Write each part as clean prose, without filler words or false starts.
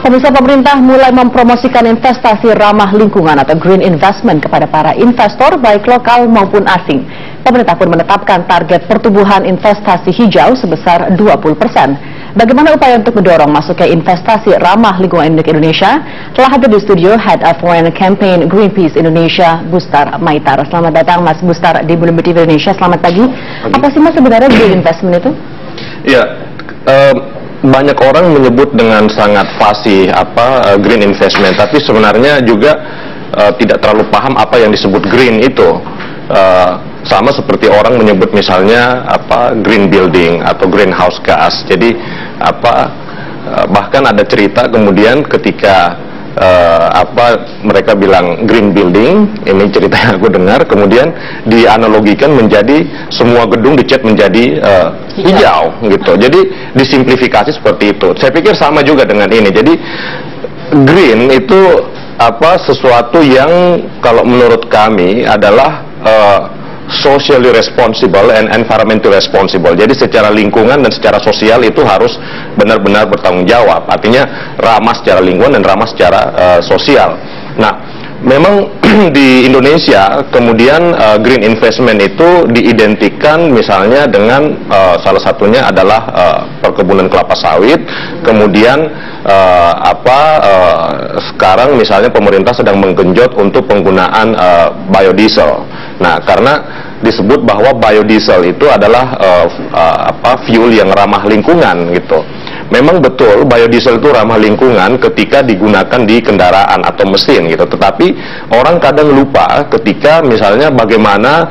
Pemirsa, pemerintah mulai mempromosikan investasi ramah lingkungan atau green investment kepada para investor baik lokal maupun asing. Pemerintah pun menetapkan target pertumbuhan investasi hijau sebesar 20%. Bagaimana upaya untuk mendorong masuknya investasi ramah lingkungan untuk Indonesia? Telah hadir di studio Head of Foreign Campaign Greenpeace Indonesia, Bustar Maitar. Selamat datang Mas Bustar di Bloomberg TV Indonesia. Selamat pagi. Apa sih Mas sebenarnya green investment itu? Ya, banyak orang menyebut dengan sangat fasih green investment, tapi sebenarnya juga tidak terlalu paham apa yang disebut green itu. Sama seperti orang menyebut misalnya green building atau greenhouse gas. Jadi bahkan ada cerita kemudian ketika mereka bilang green building, ini cerita yang aku dengar, kemudian dianalogikan menjadi semua gedung dicat menjadi hijau gitu. Jadi disimplifikasi seperti itu. Saya pikir sama juga dengan ini. Jadi green itu sesuatu yang kalau menurut kami adalah socially responsible and environmentally responsible. Jadi secara lingkungan dan secara sosial itu harus benar-benar bertanggung jawab. Artinya ramah secara lingkungan dan ramah secara sosial. Nah, memang di Indonesia kemudian green investment itu diidentikan misalnya dengan salah satunya adalah perkebunan kelapa sawit. Kemudian sekarang misalnya pemerintah sedang menggenjot untuk penggunaan biodiesel. Nah, karena disebut bahwa biodiesel itu adalah fuel yang ramah lingkungan gitu. Memang betul biodiesel itu ramah lingkungan ketika digunakan di kendaraan atau mesin gitu. Tetapi orang kadang lupa ketika misalnya bagaimana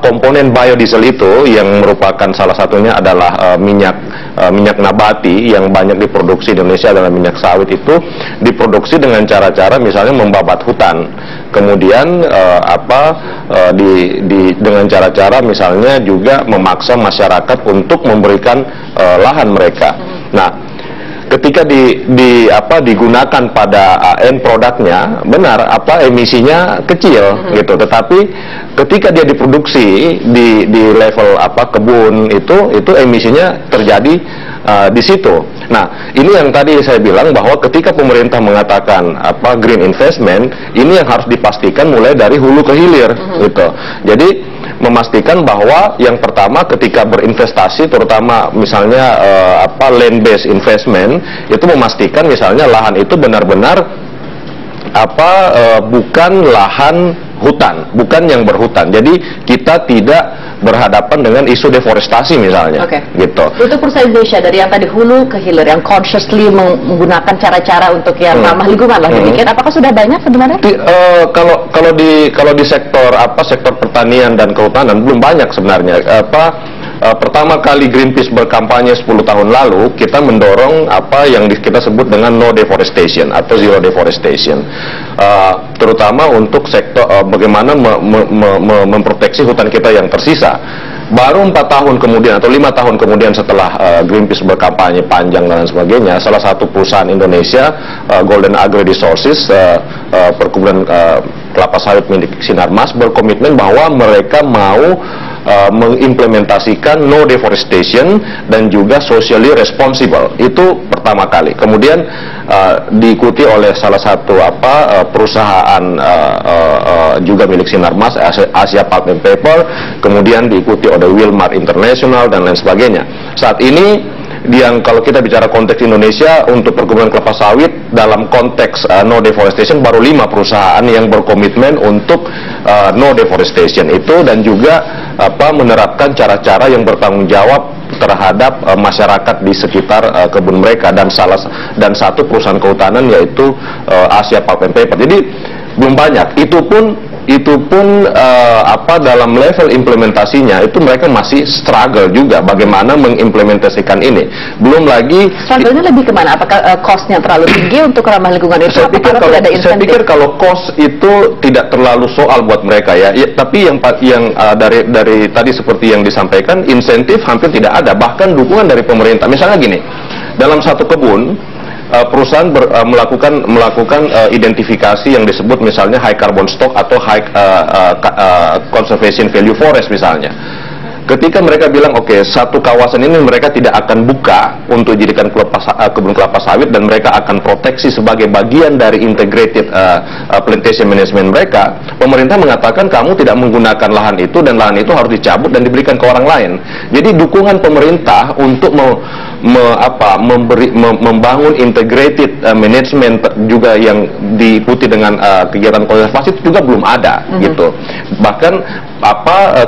komponen biodiesel itu yang merupakan salah satunya adalah minyak nabati yang banyak diproduksi di Indonesia adalah minyak sawit, itu diproduksi dengan cara-cara misalnya membabat hutan. Kemudian dengan cara-cara misalnya juga memaksa masyarakat untuk memberikan lahan mereka. Nah, ketika digunakan pada end produknya, benar emisinya kecil gitu. Tetapi ketika dia diproduksi di level kebun itu emisinya terjadi di situ. Nah, ini yang tadi saya bilang bahwa ketika pemerintah mengatakan green investment, ini yang harus dipastikan mulai dari hulu ke hilir gitu. Jadi memastikan bahwa yang pertama ketika berinvestasi, terutama misalnya land based investment, itu memastikan misalnya lahan itu benar-benar bukan lahan hutan, bukan yang berhutan. Jadi kita tidak berhadapan dengan isu deforestasi misalnya. Gitu. Untuk perusahaan Indonesia dari yang tadi hulu ke hilir yang consciously menggunakan cara-cara untuk yang ramah lingkungan lah demikian, apakah sudah banyak sebenarnya? Kalau di sektor sektor pertanian dan kehutanan belum banyak sebenarnya. Pertama kali Greenpeace berkampanye 10 tahun lalu, kita mendorong yang kita sebut dengan no deforestation atau zero deforestation, terutama untuk sektor bagaimana memproteksi hutan kita yang tersisa. Baru 4 tahun kemudian atau 5 tahun kemudian setelah Greenpeace berkampanye panjang dan sebagainya, salah satu perusahaan Indonesia, Golden Agri Resources, perkebunan kelapa sawit milik Sinarmas, berkomitmen bahwa mereka mau mengimplementasikan no deforestation dan juga socially responsible. Itu pertama kali. Kemudian diikuti oleh salah satu perusahaan juga milik Sinarmas, Asia Pulp and Paper, kemudian diikuti oleh Wilmar International dan lain sebagainya. Saat ini yang kalau kita bicara konteks Indonesia untuk perkebunan kelapa sawit dalam konteks no deforestation baru 5 perusahaan yang berkomitmen untuk no deforestation itu, dan juga menerapkan cara-cara yang bertanggung jawab terhadap masyarakat di sekitar kebun mereka, dan satu perusahaan kehutanan yaitu Asia Pulp and Paper. Jadi belum banyak. Itu pun dalam level implementasinya itu mereka masih struggle juga bagaimana mengimplementasikan ini. Belum lagi struggle-nya lebih kemana? Apakah cost-nya terlalu tinggi untuk ramah lingkungan itu? Saya pikir kalau cost itu tidak terlalu soal buat mereka ya. Tapi yang dari tadi seperti yang disampaikan, insentif hampir tidak ada, bahkan dukungan dari pemerintah. Misalnya gini, dalam satu kebun perusahaan melakukan identifikasi yang disebut misalnya high carbon stock atau high conservation value forest misalnya. ketika mereka bilang oke, satu kawasan ini mereka tidak akan buka untuk jadikan kebun kelapa sawit dan mereka akan proteksi sebagai bagian dari integrated plantation management mereka, pemerintah mengatakan kamu tidak menggunakan lahan itu dan lahan itu harus dicabut dan diberikan ke orang lain. Jadi dukungan pemerintah untuk membangun integrated management juga yang diikuti dengan kegiatan konservasi itu juga belum ada gitu. Bahkan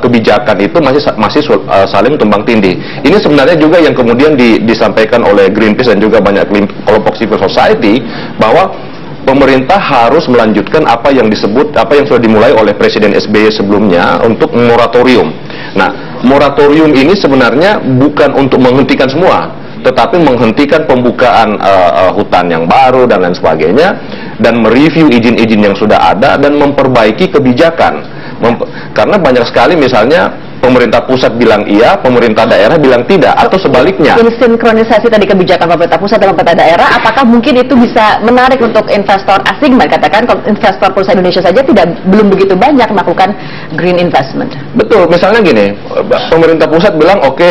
kebijakan itu masih saling tumbang tindih. Ini sebenarnya juga yang kemudian disampaikan oleh Greenpeace dan juga banyak kelompok civil society, bahwa pemerintah harus melanjutkan apa yang sudah dimulai oleh Presiden SBY sebelumnya untuk moratorium. Nah, moratorium ini sebenarnya bukan untuk menghentikan semua, tetapi menghentikan pembukaan hutan yang baru dan lain sebagainya, dan mereview izin-izin yang sudah ada dan memperbaiki kebijakan. Karena banyak sekali misalnya pemerintah pusat bilang iya, pemerintah daerah bilang tidak, atau sebaliknya. Sinkronisasi tadi kebijakan pemerintah pusat dan pemerintah daerah, apakah mungkin itu bisa menarik untuk investor asing? Katakan investor perusahaan Indonesia saja belum begitu banyak melakukan green investment. Betul, misalnya gini, pemerintah pusat bilang oke,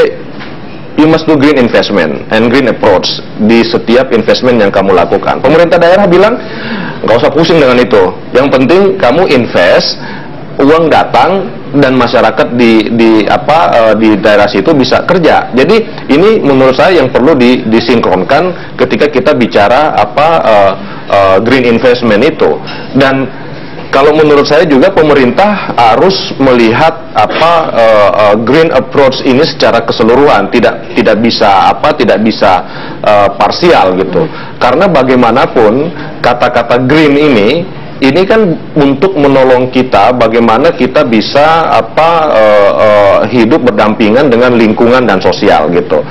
you must do green investment and green approach di setiap investment yang kamu lakukan. Pemerintah daerah bilang nggak usah pusing dengan itu, yang penting kamu invest, uang datang dan masyarakat di daerah situ bisa kerja. Jadi ini menurut saya yang perlu disinkronkan ketika kita bicara green investment itu. Dan kalau menurut saya juga pemerintah harus melihat green approach ini secara keseluruhan, tidak bisa parsial gitu. Karena bagaimanapun kata-kata green ini kan untuk menolong kita bagaimana kita bisa hidup berdampingan dengan lingkungan dan sosial gitu.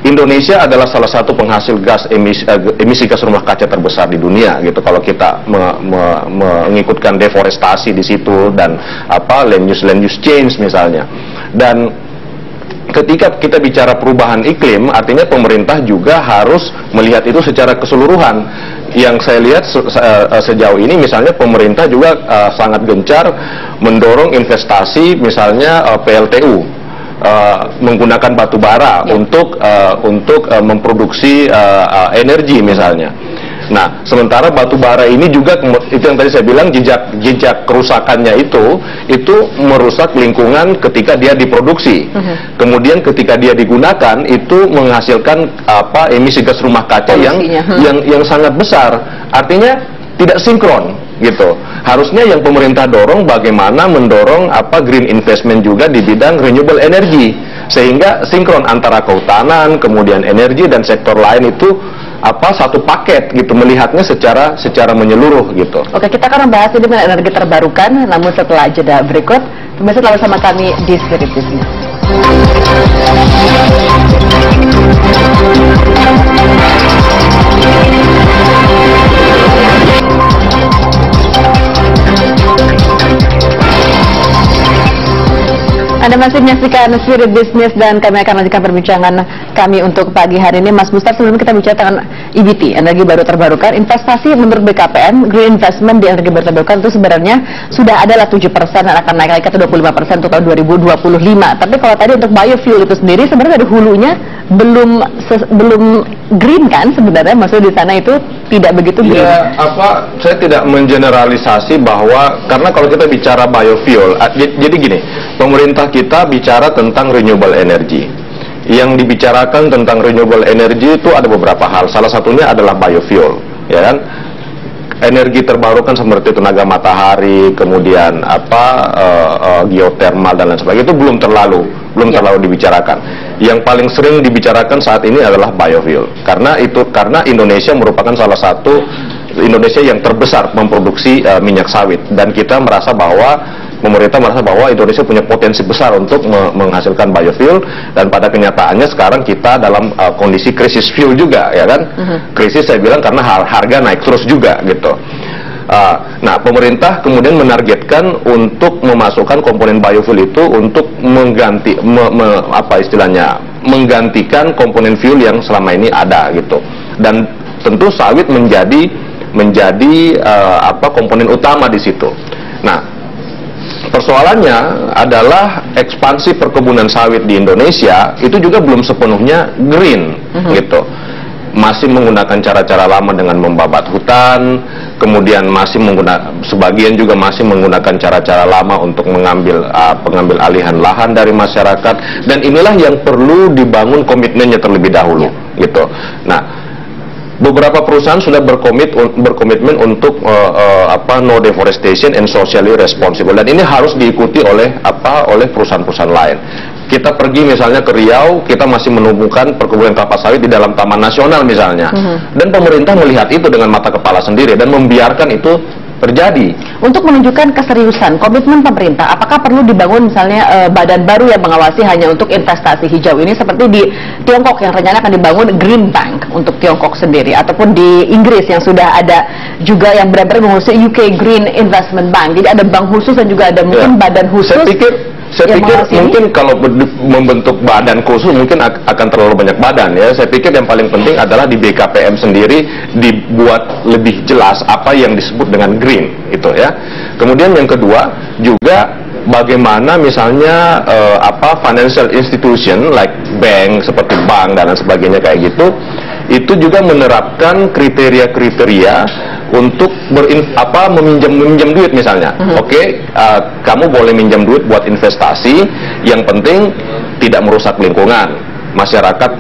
Indonesia adalah salah satu penghasil emisi gas rumah kaca terbesar di dunia gitu. Kalau kita mengikutkan deforestasi di situ dan land use change misalnya. Dan ketika kita bicara perubahan iklim, artinya pemerintah juga harus melihat itu secara keseluruhan. Yang saya lihat sejauh ini misalnya pemerintah juga sangat gencar mendorong investasi misalnya PLTU, menggunakan batu bara untuk memproduksi energi misalnya. Nah, sementara batu bara ini juga, itu yang tadi saya bilang, jejak kerusakannya itu merusak lingkungan ketika dia diproduksi. Kemudian ketika dia digunakan itu menghasilkan emisi gas rumah kaca yang sangat besar. Artinya tidak sinkron gitu. Harusnya yang pemerintah dorong bagaimana mendorong green investment juga di bidang renewable energy, sehingga sinkron antara kehutanan, kemudian energi dan sektor lain itu satu paket gitu, melihatnya secara menyeluruh gitu. Oke, kita akan membahas ini dengan energi terbarukan, namun setelah jeda berikut. Pemirsa, tetap bersama kami di Spirit Business. Anda masih menyaksikan Spirit Business dan kami akan lanjutkan perbincangan kami untuk pagi hari ini. Mas Bustar, sebelum kita bicara tentang EBT, energi baru terbarukan, investasi menurut BKPM, green investment di energi baru terbarukan itu sebenarnya sudah adalah 7% dan akan naik lagi ke 25% untuk tahun 2025. Tapi kalau tadi untuk biofuel itu sendiri sebenarnya dari hulunya belum green kan sebenarnya, maksudnya di sana itu tidak begitu green. Ya, saya tidak mengeneralisasi bahwa, karena kalau kita bicara biofuel, jadi gini, pemerintah kita bicara tentang renewable energy. Yang dibicarakan tentang renewable energy itu ada beberapa hal. Salah satunya adalah biofuel, ya kan? Energi terbarukan seperti tenaga matahari, kemudian geothermal dan lain sebagainya itu belum terlalu dibicarakan. Yang paling sering dibicarakan saat ini adalah biofuel. Karena Indonesia merupakan salah satu yang terbesar memproduksi minyak sawit, dan pemerintah merasa bahwa Indonesia punya potensi besar untuk menghasilkan biofuel, dan pada kenyataannya sekarang kita dalam kondisi krisis fuel juga, ya kan? Krisis saya bilang karena harga naik terus juga gitu. Nah, pemerintah kemudian menargetkan untuk memasukkan komponen biofuel itu untuk menggantikan komponen fuel yang selama ini ada gitu. Dan tentu sawit menjadi komponen utama di situ. Nah, persoalannya adalah ekspansi perkebunan sawit di Indonesia itu juga belum sepenuhnya green gitu. Masih menggunakan cara-cara lama dengan membabat hutan, kemudian sebagian juga masih menggunakan cara-cara lama untuk pengambil alihan lahan dari masyarakat, dan inilah yang perlu dibangun komitmennya terlebih dahulu gitu. Nah, beberapa perusahaan sudah berkomitmen untuk no deforestation and socially responsible, dan ini harus diikuti oleh perusahaan-perusahaan lain. Kita pergi misalnya ke Riau, kita masih menemukan perkebunan kelapa sawit di dalam Taman Nasional misalnya, dan pemerintah melihat itu dengan mata kepala sendiri dan membiarkan itu terjadi. Untuk menunjukkan keseriusan komitmen pemerintah, apakah perlu dibangun misalnya badan baru yang mengawasi hanya untuk investasi hijau ini, seperti di Tiongkok yang rencana akan dibangun Green Bank untuk Tiongkok sendiri, ataupun di Inggris yang sudah ada juga yang benar-benar mengusung UK Green Investment Bank. Jadi ada bank khusus dan juga ada mungkin badan khusus. Saya pikir mungkin kalau membentuk badan khusus mungkin akan terlalu banyak badan ya. Saya pikir yang paling penting adalah di BKPM sendiri dibuat lebih jelas apa yang disebut dengan green itu ya. Kemudian yang kedua juga bagaimana misalnya financial institution like bank, seperti bank dan sebagainya kayak gitu, itu juga menerapkan kriteria-kriteria untuk meminjam duit misalnya. Kamu boleh minjam duit buat investasi, yang penting tidak merusak lingkungan. Masyarakat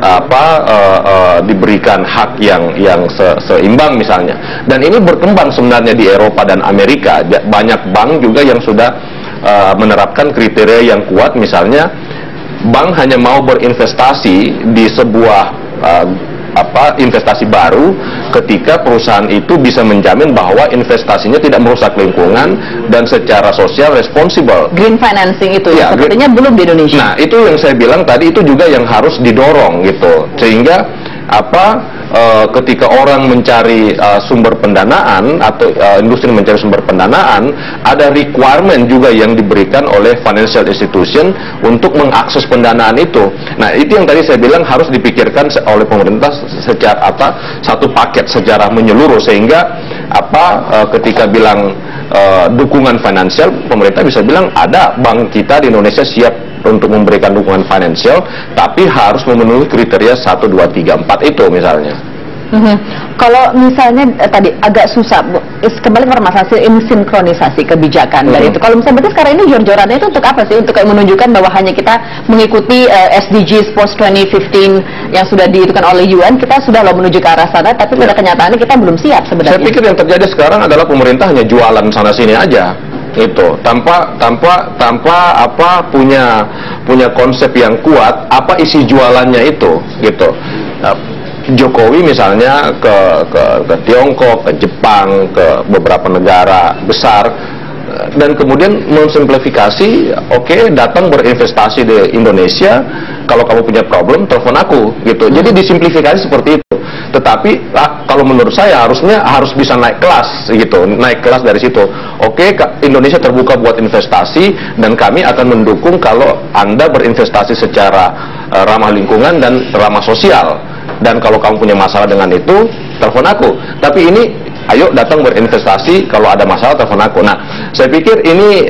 diberikan hak yang seimbang misalnya. Dan ini berkembang sebenarnya di Eropa dan Amerika. Banyak bank juga yang sudah menerapkan kriteria yang kuat, misalnya bank hanya mau berinvestasi di sebuah investasi baru ketika perusahaan itu bisa menjamin bahwa investasinya tidak merusak lingkungan dan secara sosial responsibel. Green financing itu ya, sepertinya belum di Indonesia. Nah, itu yang saya bilang tadi, itu juga yang harus didorong gitu, sehingga ketika orang mencari sumber pendanaan atau industri mencari sumber pendanaan, ada requirement juga yang diberikan oleh financial institution untuk mengakses pendanaan itu. Nah, itu yang tadi saya bilang harus dipikirkan oleh pemerintah secara satu paket secara menyeluruh, sehingga ketika bilang dukungan finansial, pemerintah bisa bilang ada bank kita di Indonesia siap untuk memberikan dukungan finansial, tapi harus memenuhi kriteria 1, 2, 3, 4 itu misalnya. Kalau misalnya tadi agak susah, kembali ke permasalahan sinkronisasi kebijakan dari itu. Kalau misalnya berarti sekarang ini jor-jorannya itu untuk apa sih? Untuk menunjukkan bahwa hanya kita mengikuti SDGs Post 2015 yang sudah diitukan oleh UN, kita sudah menuju ke arah sana, tapi pada kenyataannya kita belum siap sebenarnya. Saya pikir yang terjadi sekarang adalah pemerintah hanya jualan sana sini aja. Itu tanpa punya konsep yang kuat apa isi jualannya itu gitu. Jokowi misalnya ke Tiongkok, ke Jepang, ke beberapa negara besar, dan kemudian mensimplifikasi, datang berinvestasi di Indonesia, kalau kamu punya problem telepon aku gitu. Jadi disimplifikasi seperti itu. Tetapi kalau menurut saya harus bisa naik kelas gitu, naik kelas dari situ. Indonesia terbuka buat investasi, dan kami akan mendukung kalau Anda berinvestasi secara ramah lingkungan dan ramah sosial. Dan kalau kamu punya masalah dengan itu, telepon aku. Tapi ini, ayo datang berinvestasi, kalau ada masalah telepon aku. Nah, saya pikir ini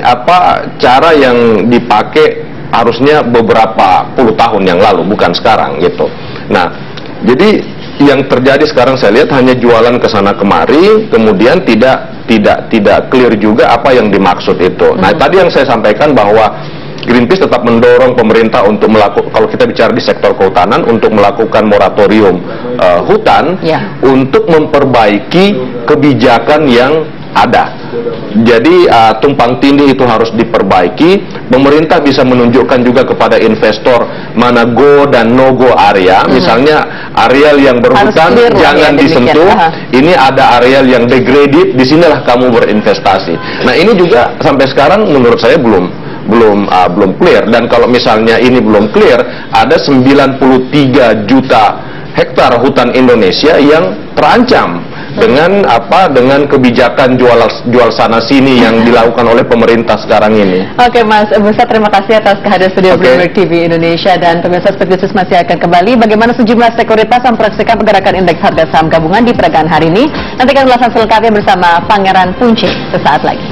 cara yang dipakai harusnya beberapa puluh tahun yang lalu, bukan sekarang gitu. Nah, jadi yang terjadi sekarang saya lihat hanya jualan ke sana kemari, kemudian tidak clear juga apa yang dimaksud itu. Nah, tadi yang saya sampaikan bahwa Greenpeace tetap mendorong pemerintah untuk kalau kita bicara di sektor kehutanan, untuk melakukan moratorium hutan, untuk memperbaiki kebijakan yang ada. Jadi tumpang tindih itu harus diperbaiki. Pemerintah bisa menunjukkan juga kepada investor mana go dan no go area. Misalnya areal yang berhutan jangan disentuh. Ini ada areal yang degraded, disinilah kamu berinvestasi. Nah, ini juga sampai sekarang menurut saya belum clear. Dan kalau misalnya ini belum clear, ada 93 juta hektar hutan Indonesia yang terancam dengan kebijakan jual sana sini yang dilakukan oleh pemerintah sekarang ini. Oke, Mas Busat, terima kasih atas kehadiran studio Bloomberg TV Indonesia, dan pemirsa Spekulasi masih akan kembali bagaimana sejumlah sekuritas memproyeksikan pergerakan indeks harga saham gabungan di peragaan hari ini. Nantikan ulasan selengkapnya bersama Pangeran Punce sesaat lagi.